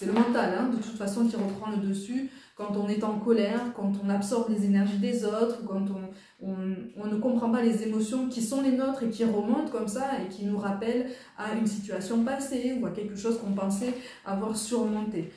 C'est le mental, hein, de toute façon, qui reprend le dessus quand on est en colère, quand on absorbe les énergies des autres, quand on ne comprend pas les émotions qui sont les nôtres et qui remontent comme ça et qui nous rappellent à une situation passée ou à quelque chose qu'on pensait avoir surmonté.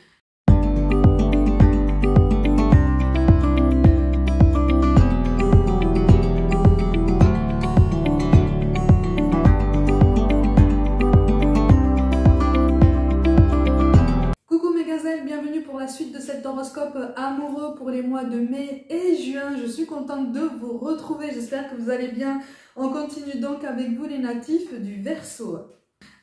Bienvenue pour la suite de cet horoscope amoureux pour les mois de mai et juin. Je suis contente de vous retrouver, j'espère que vous allez bien. On continue donc avec vous les natifs du Verseau.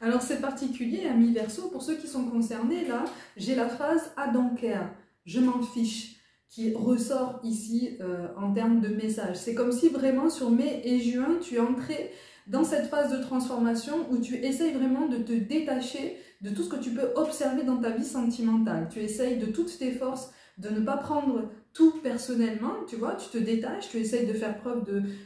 Alors c'est particulier, amis Verseau, pour ceux qui sont concernés, là, j'ai la phrase « I don't care », je m'en fiche, qui ressort ici en termes de message. C'est comme si vraiment sur mai et juin, tu es entré dans cette phase de transformation où tu essayes vraiment de te détacher de tout ce que tu peux observer dans ta vie sentimentale. Tu essayes de toutes tes forces de ne pas prendre tout personnellement, tu vois, tu te détaches, tu essayes de faire preuve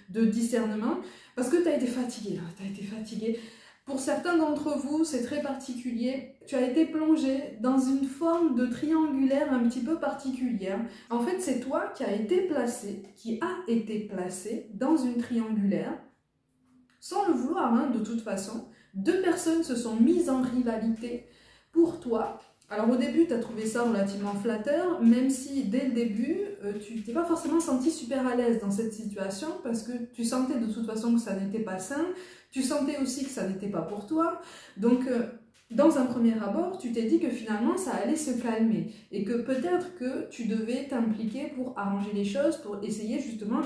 de discernement parce que tu as été fatigué, là, tu as été fatigué. Pour certains d'entre vous, c'est très particulier, tu as été plongé dans une forme de triangulaire un petit peu particulière. En fait, c'est toi qui a été placé dans une triangulaire, sans le vouloir, hein, de toute façon. Deux personnes se sont mises en rivalité pour toi. Alors au début, tu as trouvé ça relativement flatteur, même si dès le début, tu t'es pas forcément senti super à l'aise dans cette situation parce que tu sentais de toute façon que ça n'était pas sain, tu sentais aussi que ça n'était pas pour toi. Donc dans un premier abord, tu t'es dit que finalement ça allait se calmer et que peut-être que tu devais t'impliquer pour arranger les choses, pour essayer justement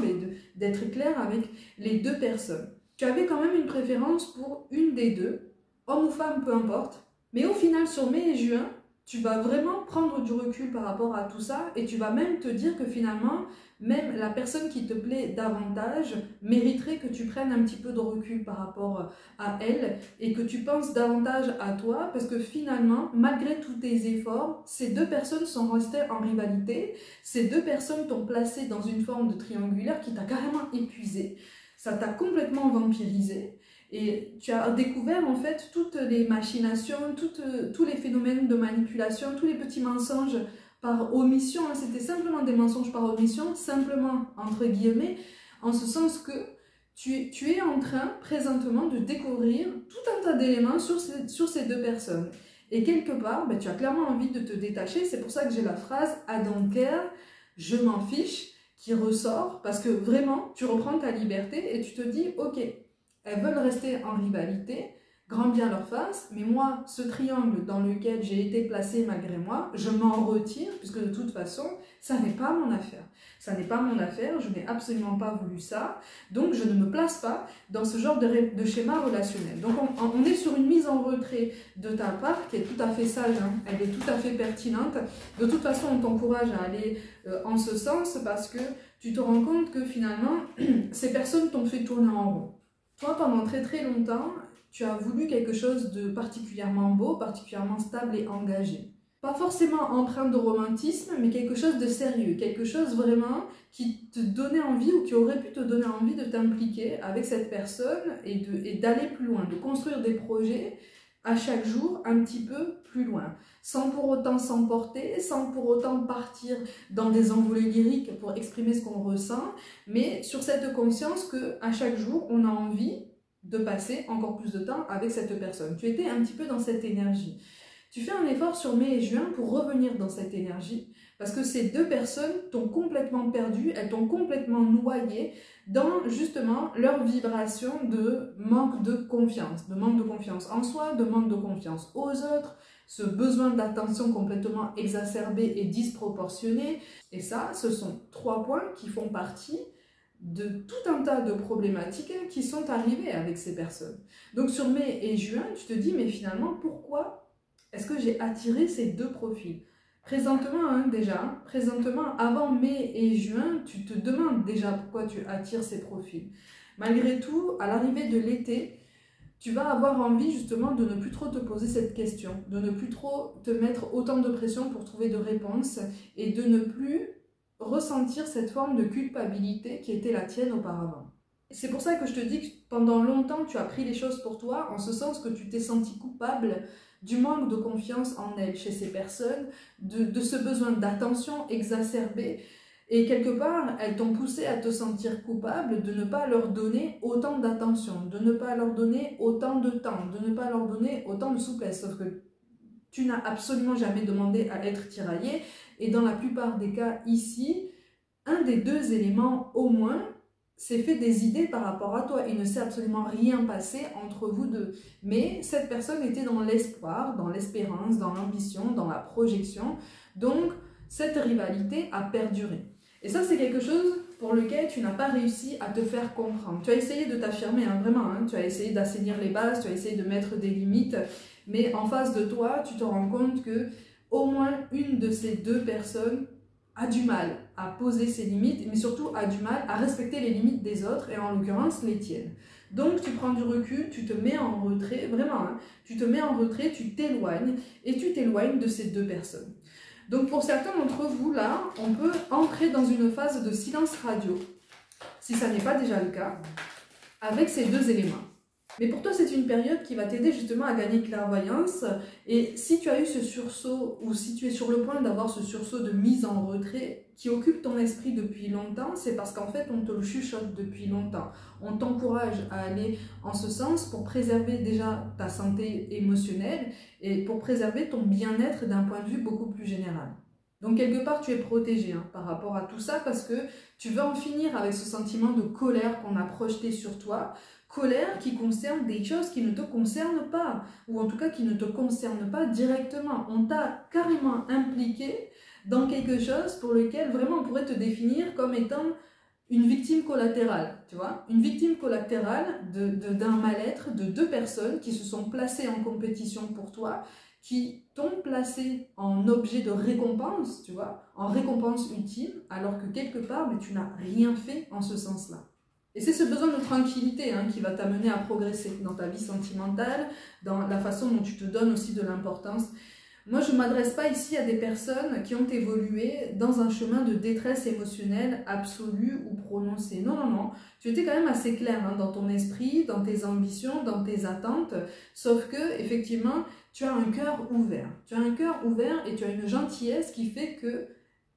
d'être clair avec les deux personnes. Tu avais quand même une préférence pour une des deux, homme ou femme, peu importe. Mais au final, sur mai et juin, tu vas vraiment prendre du recul par rapport à tout ça et tu vas même te dire que finalement, même la personne qui te plaît davantage mériterait que tu prennes un petit peu de recul par rapport à elle et que tu penses davantage à toi parce que finalement, malgré tous tes efforts, ces deux personnes sont restées en rivalité. Ces deux personnes t'ont placé dans une forme de triangulaire qui t'a carrément épuisé. Ça t'a complètement vampirisé et tu as découvert en fait toutes les machinations, tous les phénomènes de manipulation, tous les petits mensonges par omission. C'était simplement des mensonges par omission, simplement entre guillemets, en ce sens que tu es en train présentement de découvrir tout un tas d'éléments sur ces deux personnes. Et quelque part, tu as clairement envie de te détacher. C'est pour ça que j'ai la phrase « I don't care », je m'en fiche, qui ressort parce que vraiment tu reprends ta liberté et tu te dis ok, elles veulent rester en rivalité, grand bien leur face, mais moi ce triangle dans lequel j'ai été placée malgré moi, je m'en retire puisque de toute façon ça n'est pas mon affaire. Ça n'est pas mon affaire, je n'ai absolument pas voulu ça, donc je ne me place pas dans ce genre de schéma relationnel. Donc on est sur une mise en retrait de ta part qui est tout à fait sage, hein. Elle est tout à fait pertinente. De toute façon on t'encourage à aller en ce sens parce que tu te rends compte que finalement ces personnes t'ont fait tourner en rond. Toi pendant très très longtemps, tu as voulu quelque chose de particulièrement beau, particulièrement stable et engagé. Pas forcément empreint de romantisme, mais quelque chose de sérieux, quelque chose vraiment qui te donnait envie ou qui aurait pu te donner envie de t'impliquer avec cette personne et d'aller plus loin, de construire des projets à chaque jour un petit peu plus loin, sans pour autant s'emporter, sans pour autant partir dans des envolées lyriques pour exprimer ce qu'on ressent, mais sur cette conscience qu'à chaque jour, on a envie de passer encore plus de temps avec cette personne. Tu étais un petit peu dans cette énergie. Tu fais un effort sur mai et juin pour revenir dans cette énergie parce que ces deux personnes t'ont complètement perdu, elles t'ont complètement noyé dans justement leur vibration de manque de confiance en soi, de manque de confiance aux autres, ce besoin d'attention complètement exacerbé et disproportionné. Et ça, ce sont 3 points qui font partie de tout un tas de problématiques qui sont arrivées avec ces personnes. Donc sur mai et juin, tu te dis mais finalement pourquoi est-ce que j'ai attiré ces deux profils? Présentement, présentement, avant mai et juin, tu te demandes déjà pourquoi tu attires ces profils. Malgré tout, à l'arrivée de l'été, tu vas avoir envie justement de ne plus trop te poser cette question, de ne plus trop te mettre autant de pression pour trouver de réponses et de ne plus ressentir cette forme de culpabilité qui était la tienne auparavant. C'est pour ça que je te dis que pendant longtemps, tu as pris les choses pour toi, en ce sens que tu t'es senti coupable du manque de confiance en elles chez ces personnes, de ce besoin d'attention exacerbé. Et quelque part, elles t'ont poussé à te sentir coupable de ne pas leur donner autant d'attention, de ne pas leur donner autant de temps, de ne pas leur donner autant de souplesse. Sauf que tu n'as absolument jamais demandé à être tiraillé. Et dans la plupart des cas ici, un des deux éléments au moins s'est fait des idées par rapport à toi. Il ne s'est absolument rien passé entre vous deux. Mais cette personne était dans l'espoir, dans l'espérance, dans l'ambition, dans la projection. Donc, cette rivalité a perduré. Et ça, c'est quelque chose pour lequel tu n'as pas réussi à te faire comprendre. Tu as essayé de t'affirmer, hein, vraiment. Hein, tu as essayé d'assainir les bases, tu as essayé de mettre des limites. Mais en face de toi, tu te rends compte que au moins une de ces deux personnes a du mal à poser ses limites, mais surtout a du mal à respecter les limites des autres, et en l'occurrence les tiennes. Donc tu prends du recul, tu te mets en retrait, vraiment, hein, tu te mets en retrait, tu t'éloignes, et tu t'éloignes de ces deux personnes. Donc pour certains d'entre vous, là, on peut entrer dans une phase de silence radio, si ça n'est pas déjà le cas, avec ces deux éléments. Mais pour toi, c'est une période qui va t'aider justement à gagner clairvoyance. Et si tu as eu ce sursaut, ou si tu es sur le point d'avoir ce sursaut de mise en retrait qui occupe ton esprit depuis longtemps, c'est parce qu'en fait, on te le chuchote depuis longtemps. On t'encourage à aller en ce sens pour préserver déjà ta santé émotionnelle et pour préserver ton bien-être d'un point de vue beaucoup plus général. Donc quelque part, tu es protégé hein, par rapport à tout ça parce que tu veux en finir avec ce sentiment de colère qu'on a projeté sur toi. Colère qui concerne des choses qui ne te concernent pas, ou en tout cas qui ne te concernent pas directement. On t'a carrément impliqué dans quelque chose pour lequel vraiment on pourrait te définir comme étant une victime collatérale, tu vois, une victime collatérale d'un mal-être de deux personnes qui se sont placées en compétition pour toi, qui t'ont placé en objet de récompense, tu vois, en récompense ultime, alors que quelque part, mais tu n'as rien fait en ce sens-là. Et c'est ce besoin de tranquillité hein, qui va t'amener à progresser dans ta vie sentimentale, dans la façon dont tu te donnes aussi de l'importance. Moi, je ne m'adresse pas ici à des personnes qui ont évolué dans un chemin de détresse émotionnelle absolue ou prononcée. Non, non, non. Tu étais quand même assez clair hein, dans ton esprit, dans tes ambitions, dans tes attentes. Sauf que, effectivement, tu as un cœur ouvert. Tu as un cœur ouvert et tu as une gentillesse qui fait que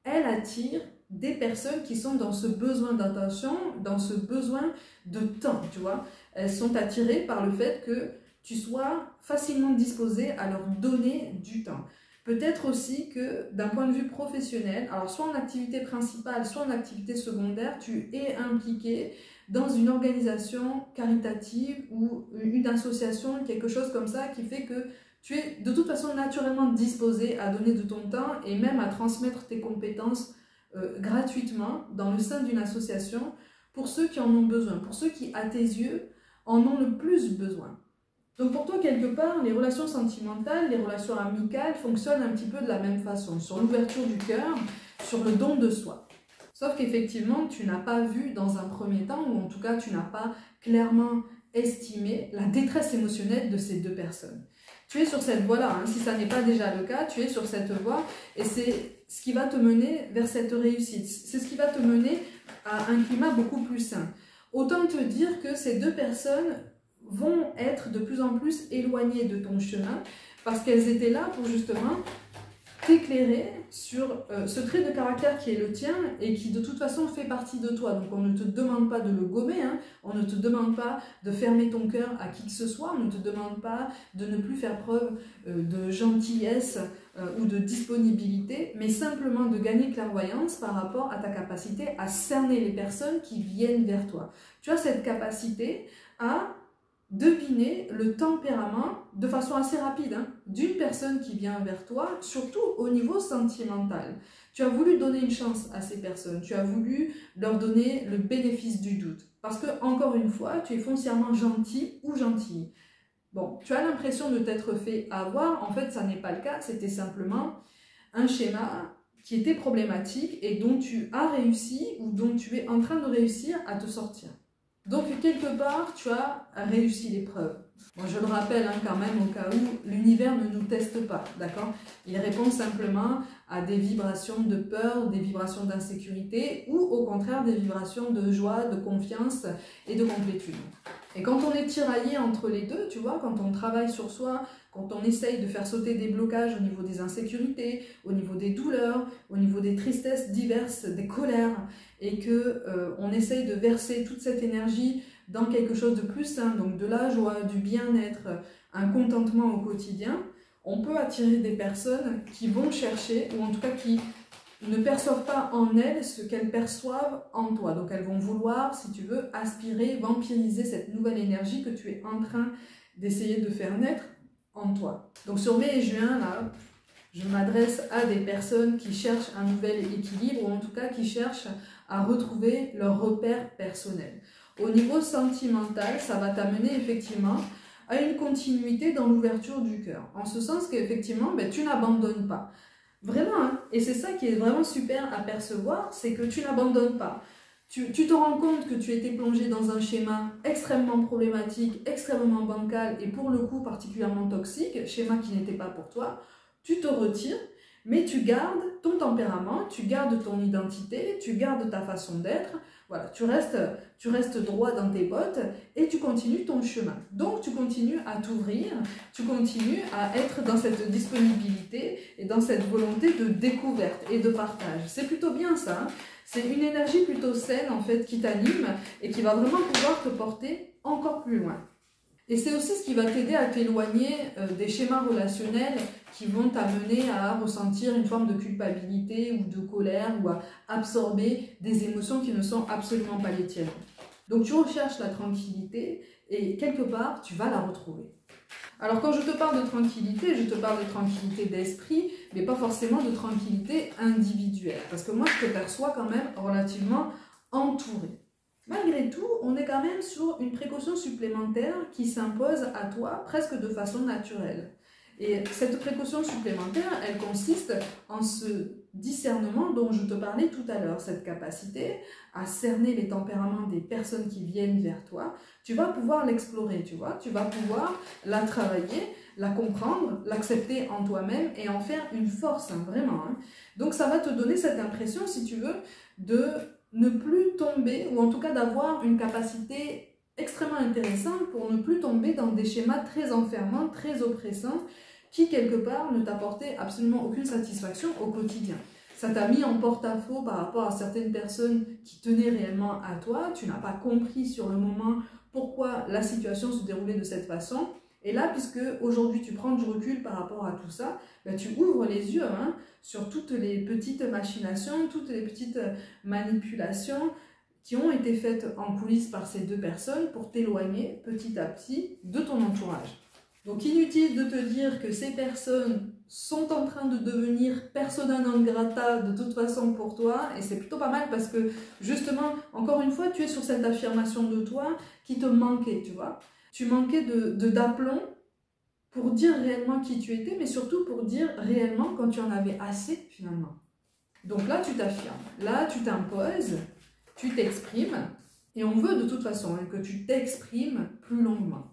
elle attire des personnes qui sont dans ce besoin d'attention, dans ce besoin de temps, tu vois. Elles sont attirées par le fait que tu sois facilement disposé à leur donner du temps. Peut-être aussi que d'un point de vue professionnel, alors soit en activité principale, soit en activité secondaire, tu es impliqué dans une organisation caritative ou une association, quelque chose comme ça qui fait que tu es de toute façon naturellement disposé à donner de ton temps et même à transmettre tes compétences gratuitement dans le sein d'une association pour ceux qui en ont besoin, pour ceux qui, à tes yeux, en ont le plus besoin. Donc pour toi, quelque part, les relations sentimentales, les relations amicales fonctionnent un petit peu de la même façon, sur l'ouverture du cœur, sur le don de soi. Sauf qu'effectivement, tu n'as pas vu dans un premier temps, ou en tout cas, tu n'as pas clairement estimé la détresse émotionnelle de ces deux personnes. Tu es sur cette voie-là, hein. Si ça n'est pas déjà le cas, tu es sur cette voie et c'est ce qui va te mener vers cette réussite. C'est ce qui va te mener à un climat beaucoup plus sain. Autant te dire que ces deux personnes vont être de plus en plus éloignées de ton chemin parce qu'elles étaient là pour justement t'éclairer sur ce trait de caractère qui est le tien et qui de toute façon fait partie de toi. Donc on ne te demande pas de le gommer, hein. On ne te demande pas de fermer ton cœur à qui que ce soit, on ne te demande pas de ne plus faire preuve de gentillesse ou de disponibilité, mais simplement de gagner clairvoyance par rapport à ta capacité à cerner les personnes qui viennent vers toi. Tu as cette capacité à deviner le tempérament de façon assez rapide hein, d'une personne qui vient vers toi, surtout au niveau sentimental. Tu as voulu donner une chance à ces personnes, tu as voulu leur donner le bénéfice du doute. Parce que, encore une fois, tu es foncièrement gentil ou gentille. Bon, tu as l'impression de t'être fait avoir, en fait ça n'est pas le cas, c'était simplement un schéma qui était problématique et dont tu as réussi ou dont tu es en train de réussir à te sortir. Donc, quelque part, tu as réussi l'épreuve. Bon, je le rappelle hein, quand même, au cas où l'univers ne nous teste pas, d'accord? Il répond simplement à des vibrations de peur, des vibrations d'insécurité ou au contraire des vibrations de joie, de confiance et de complétude. Et quand on est tiraillé entre les deux, tu vois, quand on travaille sur soi, quand on essaye de faire sauter des blocages au niveau des insécurités, au niveau des douleurs, au niveau des tristesses diverses, des colères, et que on essaye de verser toute cette énergie dans quelque chose de plus sain, donc de la joie, du bien-être, un contentement au quotidien, on peut attirer des personnes qui vont chercher, ou en tout cas qui ne perçoivent pas en elles ce qu'elles perçoivent en toi. Donc elles vont vouloir, si tu veux, aspirer, vampiriser cette nouvelle énergie que tu es en train d'essayer de faire naître en toi. Donc sur mai et juin, là, je m'adresse à des personnes qui cherchent un nouvel équilibre, ou en tout cas qui cherchent à retrouver leur repère personnel. Au niveau sentimental, ça va t'amener effectivement à une continuité dans l'ouverture du cœur. En ce sens qu'effectivement, tu n'abandonnes pas. Vraiment, hein, et c'est ça qui est vraiment super à percevoir, c'est que tu n'abandonnes pas. Tu te rends compte que tu étais plongé dans un schéma extrêmement problématique, extrêmement bancal et pour le coup particulièrement toxique, schéma qui n'était pas pour toi. Tu te retires, mais tu gardes ton tempérament, tu gardes ton identité, tu gardes ta façon d'être. Voilà, tu restes droit dans tes bottes et tu continues ton chemin. Donc tu continues à t'ouvrir, tu continues à être dans cette disponibilité et dans cette volonté de découverte et de partage. C'est plutôt bien ça, hein. C'est une énergie plutôt saine en fait qui t'anime et qui va vraiment pouvoir te porter encore plus loin. Et c'est aussi ce qui va t'aider à t'éloigner des schémas relationnels qui vont t'amener à ressentir une forme de culpabilité ou de colère ou à absorber des émotions qui ne sont absolument pas les tiennes. Donc tu recherches la tranquillité et quelque part tu vas la retrouver. Alors quand je te parle de tranquillité, je te parle de tranquillité d'esprit, mais pas forcément de tranquillité individuelle. Parce que moi je te perçois quand même relativement entouré. Malgré tout, on est quand même sur une précaution supplémentaire qui s'impose à toi presque de façon naturelle. Et cette précaution supplémentaire, elle consiste en ce discernement dont je te parlais tout à l'heure, cette capacité à cerner les tempéraments des personnes qui viennent vers toi. Tu vas pouvoir l'explorer, tu vois, tu vas pouvoir la travailler, la comprendre, l'accepter en toi-même et en faire une force, hein, vraiment. Hein. Donc ça va te donner cette impression, si tu veux, de ne plus tomber, ou en tout cas d'avoir une capacité extrêmement intéressante pour ne plus tomber dans des schémas très enfermants, très oppressants, qui quelque part ne t'apportaient absolument aucune satisfaction au quotidien. Ça t'a mis en porte-à-faux par rapport à certaines personnes qui tenaient réellement à toi, tu n'as pas compris sur le moment pourquoi la situation se déroulait de cette façon, et là, puisque aujourd'hui tu prends du recul par rapport à tout ça, tu ouvres les yeux hein, sur toutes les petites machinations, toutes les petites manipulations qui ont été faites en coulisses par ces deux personnes pour t'éloigner petit à petit de ton entourage. Donc inutile de te dire que ces personnes sont en train de devenir persona non grata de toute façon pour toi, et c'est plutôt pas mal parce que justement, encore une fois, tu es sur cette affirmation de toi qui te manquait, tu vois. Tu manquais d'aplomb pour dire réellement qui tu étais, mais surtout pour dire réellement quand tu en avais assez finalement. Donc là, tu t'affirmes, là, tu t'imposes, tu t'exprimes, et on veut de toute façon hein, que tu t'exprimes plus longuement.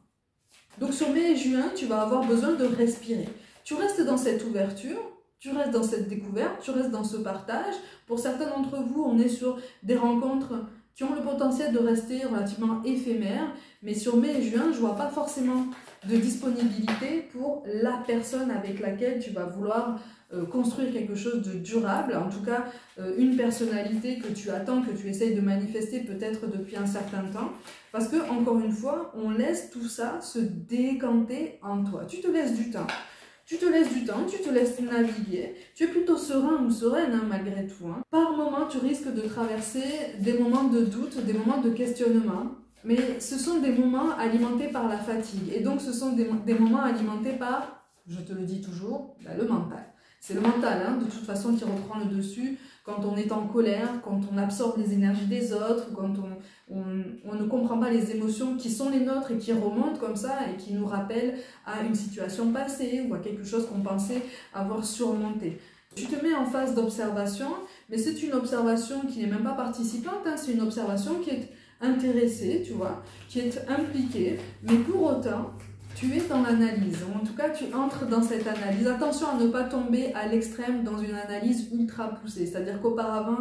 Donc sur mai et juin, tu vas avoir besoin de respirer. Tu restes dans cette ouverture, tu restes dans cette découverte, tu restes dans ce partage. Pour certains d'entre vous, on est sur des rencontres qui ont le potentiel de rester relativement éphémères, mais sur mai et juin, je ne vois pas forcément de disponibilité pour la personne avec laquelle tu vas vouloir construire quelque chose de durable, en tout cas une personnalité que tu attends, que tu essayes de manifester peut-être depuis un certain temps, parce que encore une fois, on laisse tout ça se décanter en toi. Tu te laisses du temps. Tu te laisses du temps, tu te laisses naviguer, tu es plutôt serein ou sereine hein, malgré tout. Hein. Par moments, tu risques de traverser des moments de doute, des moments de questionnement, mais ce sont des moments alimentés par la fatigue. Et donc, ce sont des moments alimentés par, je te le dis toujours, le mental. C'est le mental, hein, de toute façon, qui reprend le dessus quand on est en colère, quand on absorbe les énergies des autres, quand on ne comprend pas les émotions qui sont les nôtres et qui remontent comme ça et qui nous rappellent à une situation passée ou à quelque chose qu'on pensait avoir surmonté. Tu te mets en phase d'observation, mais c'est une observation qui n'est même pas participante, hein, c'est une observation qui est intéressée, tu vois, qui est impliquée, mais pour autant, tu es dans l'analyse, en tout cas tu entres dans cette analyse. Attention à ne pas tomber à l'extrême dans une analyse ultra poussée, c'est-à-dire qu'auparavant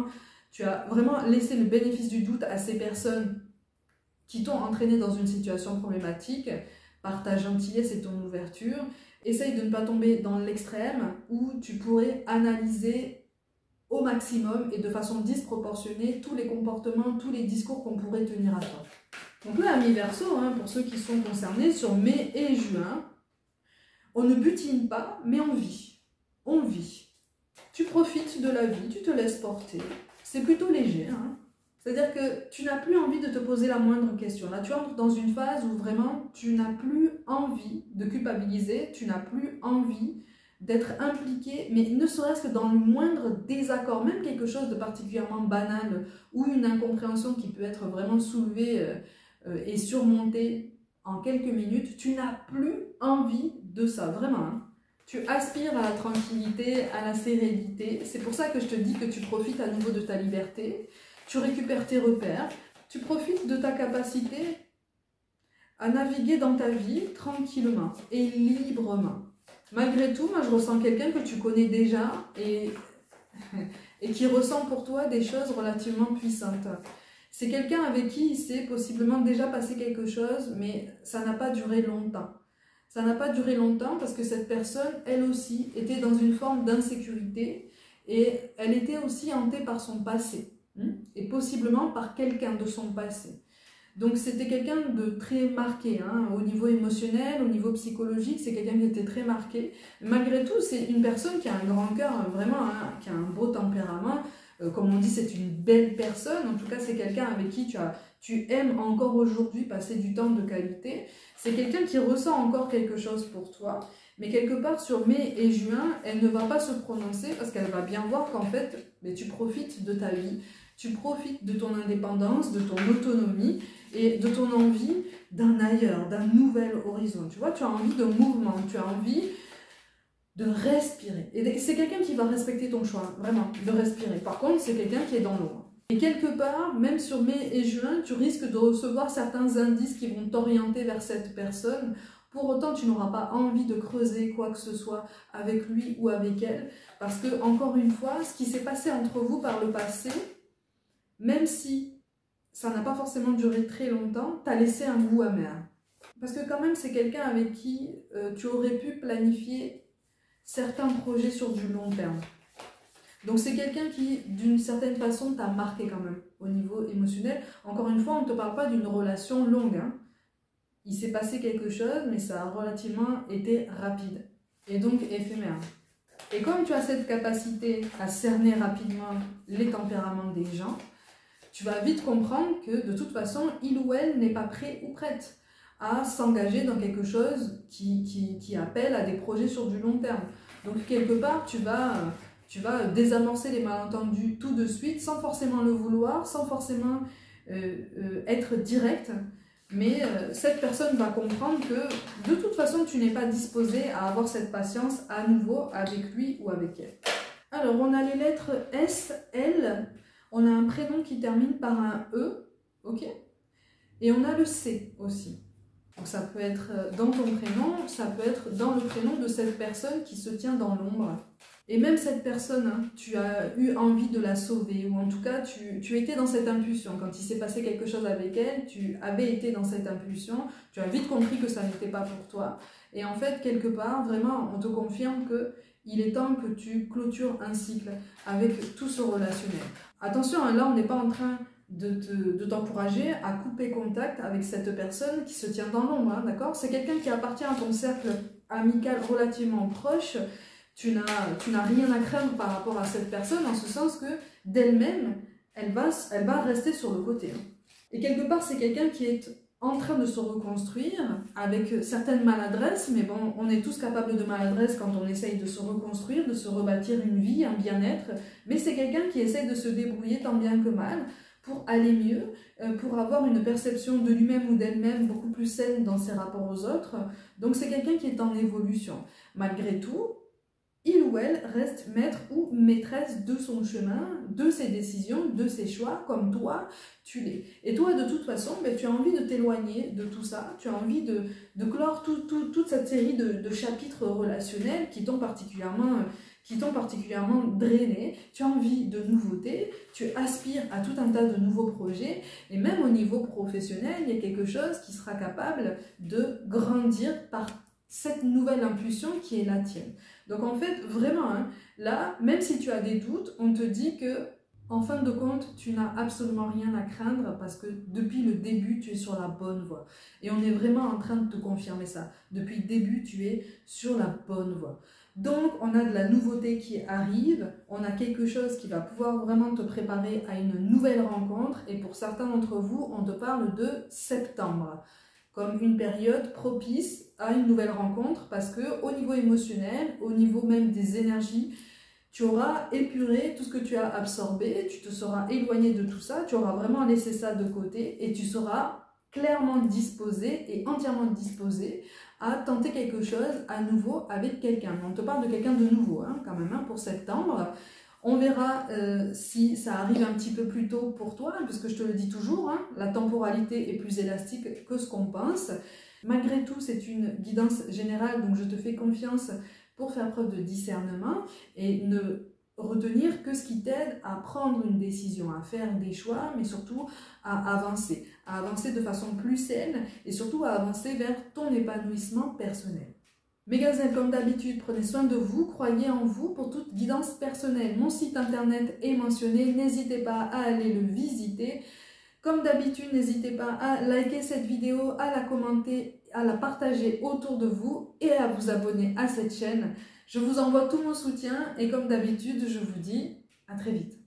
tu as vraiment laissé le bénéfice du doute à ces personnes qui t'ont entraîné dans une situation problématique par ta gentillesse et ton ouverture. Essaye de ne pas tomber dans l'extrême où tu pourrais analyser au maximum et de façon disproportionnée tous les comportements, tous les discours qu'on pourrait tenir à toi. Donc là, amis Verseau, pour ceux qui sont concernés sur mai et juin, on ne butine pas, mais on vit. On vit. Tu profites de la vie, tu te laisses porter. C'est plutôt léger, C'est-à-dire que tu n'as plus envie de te poser la moindre question. Là, tu entres dans une phase où vraiment tu n'as plus envie de culpabiliser, tu n'as plus envie d'être impliqué, mais ne serait-ce que dans le moindre désaccord, même quelque chose de particulièrement banal ou une incompréhension qui peut être vraiment soulevée et surmontée en quelques minutes, tu n'as plus envie de ça, vraiment. Tu aspires à la tranquillité, à la sérénité. C'est pour ça que je te dis que tu profites à nouveau de ta liberté, tu récupères tes repères, tu profites de ta capacité à naviguer dans ta vie tranquillement et librement. Malgré tout, moi je ressens quelqu'un que tu connais déjà et qui ressent pour toi des choses relativement puissantes. C'est quelqu'un avec qui il s'est possiblement déjà passé quelque chose, mais ça n'a pas duré longtemps. Ça n'a pas duré longtemps parce que cette personne, elle aussi, était dans une forme d'insécurité et elle était aussi hantée par son passé et possiblement par quelqu'un de son passé. Donc c'était quelqu'un de très marqué, au niveau émotionnel, au niveau psychologique, c'est quelqu'un qui était très marqué. Malgré tout, c'est une personne qui a un grand cœur, vraiment, qui a un beau tempérament. Comme on dit, c'est une belle personne. En tout cas, c'est quelqu'un avec qui tu aimes encore aujourd'hui passer du temps de qualité. C'est quelqu'un qui ressent encore quelque chose pour toi. Mais quelque part, sur mai et juin, elle ne va pas se prononcer parce qu'elle va bien voir qu'en fait, tu profites de ta vie. Tu profites de ton indépendance, de ton autonomie et de ton envie d'un ailleurs, d'un nouvel horizon. Tu vois, tu as envie de mouvement, tu as envie de respirer. Et c'est quelqu'un qui va respecter ton choix, vraiment, de respirer. Par contre, c'est quelqu'un qui est dans l'ombre. Et quelque part, même sur mai et juin, tu risques de recevoir certains indices qui vont t'orienter vers cette personne. Pour autant, tu n'auras pas envie de creuser quoi que ce soit avec lui ou avec elle. Parce que, encore une fois, ce qui s'est passé entre vous par le passé, même si ça n'a pas forcément duré très longtemps, t'as laissé un goût amer. Parce que quand même, c'est quelqu'un avec qui tu aurais pu planifier certains projets sur du long terme. Donc c'est quelqu'un qui, d'une certaine façon, t'a marqué quand même, au niveau émotionnel. Encore une fois, on ne te parle pas d'une relation longue. Il s'est passé quelque chose, mais ça a relativement été rapide. Et donc éphémère. Et comme tu as cette capacité à cerner rapidement les tempéraments des gens, tu vas vite comprendre que de toute façon, il ou elle n'est pas prêt ou prête à s'engager dans quelque chose qui appelle à des projets sur du long terme. Donc quelque part, tu vas désamorcer les malentendus tout de suite, sans forcément le vouloir, sans forcément être direct. Mais cette personne va comprendre que de toute façon, tu n'es pas disposé à avoir cette patience à nouveau avec lui ou avec elle. Alors, on a les lettres S, L. On a un prénom qui termine par un E, ok? Et on a le C aussi. Donc ça peut être dans ton prénom, ça peut être dans le prénom de cette personne qui se tient dans l'ombre. Et même cette personne, tu as eu envie de la sauver, ou en tout cas, tu étais dans cette impulsion. Quand il s'est passé quelque chose avec elle, tu avais été dans cette impulsion, tu as vite compris que ça n'était pas pour toi. Et en fait, quelque part, vraiment, on te confirme qu'il est temps que tu clôtures un cycle avec tout ce relationnel. Attention, là, on n'est pas en train de t'encourager à couper contact avec cette personne qui se tient dans l'ombre, d'accord? C'est quelqu'un qui appartient à ton cercle amical relativement proche. Tu n'as rien à craindre par rapport à cette personne, en ce sens que d'elle-même, elle va rester sur le côté. Et quelque part, c'est quelqu'un qui est en train de se reconstruire avec certaines maladresses, mais bon, on est tous capables de maladresse quand on essaye de se reconstruire, de se rebâtir une vie, un bien-être, mais c'est quelqu'un qui essaie de se débrouiller tant bien que mal pour aller mieux, pour avoir une perception de lui-même ou d'elle-même beaucoup plus saine dans ses rapports aux autres. Donc c'est quelqu'un qui est en évolution. Malgré tout, il ou elle reste maître ou maîtresse de son chemin, de ses décisions, de ses choix, comme toi, tu l'es. Et toi, de toute façon, tu as envie de t'éloigner de tout ça, tu as envie de clore toute cette série de chapitres relationnels qui qui t'ont particulièrement drainé, tu as envie de nouveautés, tu aspires à tout un tas de nouveaux projets, et même au niveau professionnel, il y a quelque chose qui sera capable de grandir par cette nouvelle impulsion qui est la tienne. Donc en fait, vraiment, hein, là, même si tu as des doutes, on te dit que en fin de compte, tu n'as absolument rien à craindre parce que depuis le début, tu es sur la bonne voie. Et on est vraiment en train de te confirmer ça. Depuis le début, tu es sur la bonne voie. Donc, on a de la nouveauté qui arrive, on a quelque chose qui va pouvoir vraiment te préparer à une nouvelle rencontre. Et pour certains d'entre vous, on te parle de septembre comme une période propice à une nouvelle rencontre parce que au niveau émotionnel, au niveau même des énergies, tu auras épuré tout ce que tu as absorbé, tu te seras éloigné de tout ça, tu auras vraiment laissé ça de côté et tu seras clairement disposé et entièrement disposé à tenter quelque chose à nouveau avec quelqu'un. On te parle de quelqu'un de nouveau hein, quand même hein, pour septembre. On verra si ça arrive un petit peu plus tôt pour toi, hein, parce que je te le dis toujours, hein, la temporalité est plus élastique que ce qu'on pense. Malgré tout, c'est une guidance générale, donc je te fais confiance pour faire preuve de discernement et ne retenir que ce qui t'aide à prendre une décision, à faire des choix, mais surtout à avancer de façon plus saine et surtout à avancer vers ton épanouissement personnel. Mes gazelles, comme d'habitude, prenez soin de vous, croyez en vous pour toute guidance personnelle. Mon site internet est mentionné, n'hésitez pas à aller le visiter. Comme d'habitude, n'hésitez pas à liker cette vidéo, à la commenter, à la partager autour de vous et à vous abonner à cette chaîne. Je vous envoie tout mon soutien et comme d'habitude, je vous dis à très vite.